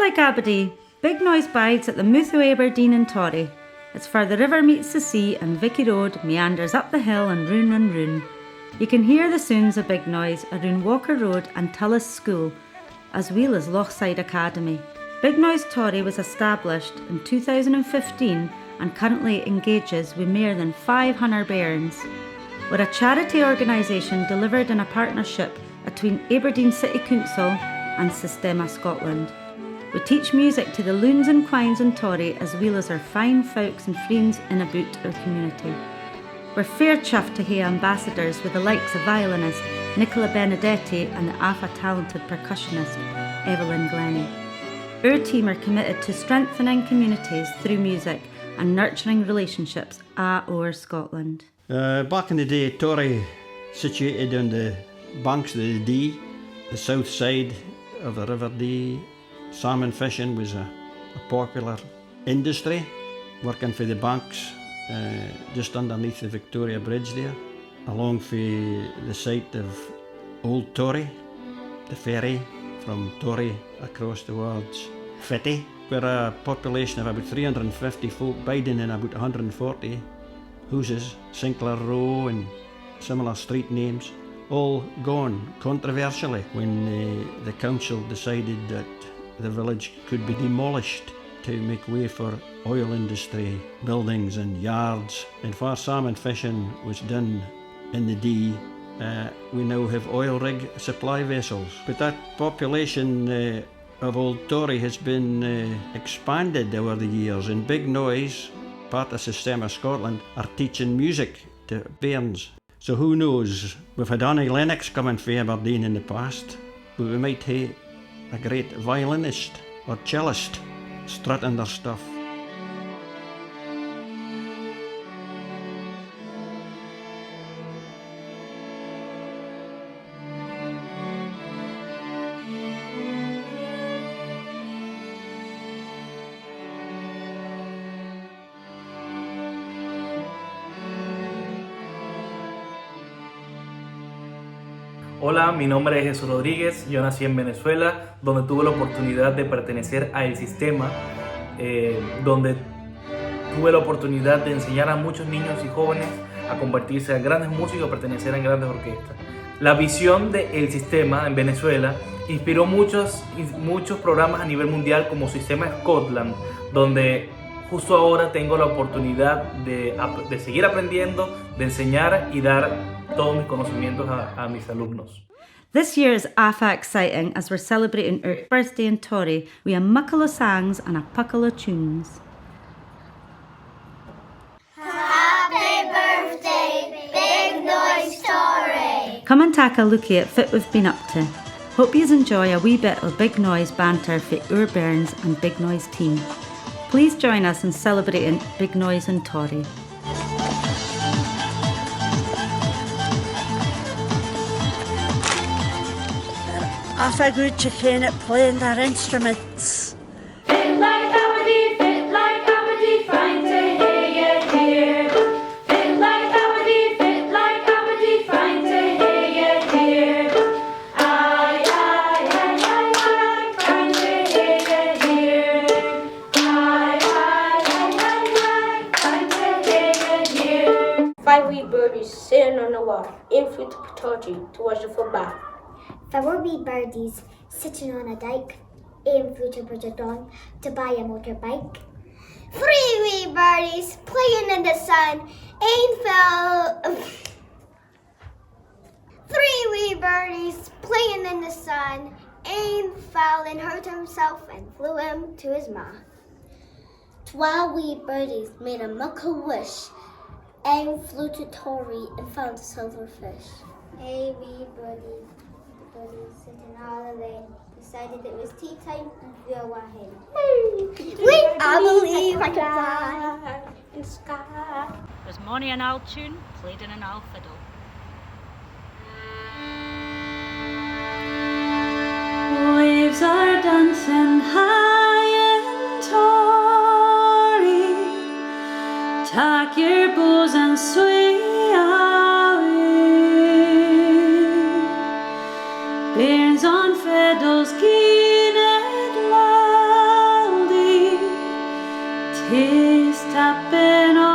like Aberdeen, Big Noise bides at the Mouth o' Aberdeen in Torry. It's where the river meets the sea and Vicky Road meanders up the hill and roon and roon. You can hear the sounds of Big Noise around Walker Road and Tullis School, as well as Lochside Academy. Big Noise Torry was established in 2015 and currently engages with more than 500 bairns. We're a charity organisation delivered in a partnership between Aberdeen City Council and Systema Scotland. We teach music to the loons and quines in Torry as well as our fine folks and friends in about our community. We're fair chuffed to have ambassadors with the likes of violinist Nicola Benedetti and the AFA talented percussionist Evelyn Glennie. Our team are committed to strengthening communities through music and nurturing relationships o'er Scotland. Back in the day, Torry, situated on the banks of the Dee, the south side of the River Dee, salmon fishing was a popular industry, working for the banks just underneath the Victoria Bridge there, along for the site of Old Torry, the ferry from Torry across towards Fitty. We're a population of about 350 folk biding in about 140 houses, Sinclair Row and similar street names, all gone controversially when the council decided that the village could be demolished to make way for oil industry buildings and yards. And where salmon fishing was done in the Dee, we now have oil rig supply vessels. But that population of Old Torry has been expanded over the years, and Big Noise, part of Systema Scotland, are teaching music to bairns. So who knows, we've had Annie Lennox coming from Aberdeen in the past, but we might have a great violinist or cellist strutting their stuff. Hola, mi nombre es Jesús Rodríguez, yo nací en Venezuela, donde tuve la oportunidad de pertenecer al sistema, donde tuve la oportunidad de enseñar a muchos niños y jóvenes a convertirse en grandes músicos, a pertenecer en grandes orquestas. La visión del sistema en Venezuela inspiró muchos programas a nivel mundial como Sistema Scotland, donde justo ahora tengo la oportunidad de seguir aprendiendo, de enseñar y dar todos mis conocimientos a mis alumnos. This year is AFA exciting as we're celebrating our birthday in Torry with a muckle of songs and a puckle of tunes. Happy birthday, Big Noise Torry! Come and take a look at what we've been up to. Hope you enjoy a wee bit of Big Noise banter for our bairns and Big Noise team. Please join us in celebrating Big Noise in Torry. Off a good chicken at playing their instruments. Fit like Aberdeen, fine to hear you dear. Fit like Aberdeen, fine to hear you dear. Aye, aye, aye, aye, aye, fine to hear you dear. Aye, aye, aye, aye, aye, fine to hear you dear. 5 wee birdies sitting on the wall, in through the Torry towards the football. 4 wee birdies sitting on a dike, aim through to Bridge of Dawn to buy a motorbike. 3 wee birdies playing in the sun, fell. 3 wee birdies playing in the sun, fell and hurt himself and flew him to his ma. 12 wee birdies made a muckle wish, flew to Torry and found a silverfish. 8 wee birdies sitting all alone, decided it was tea time and flew away. I believe I can fly in the sky. There's Money an old tune played in an old fiddle. Waves are dancing high in Torry. Tack your bows and sway away. Bairns on fiddles keen and loud. tapping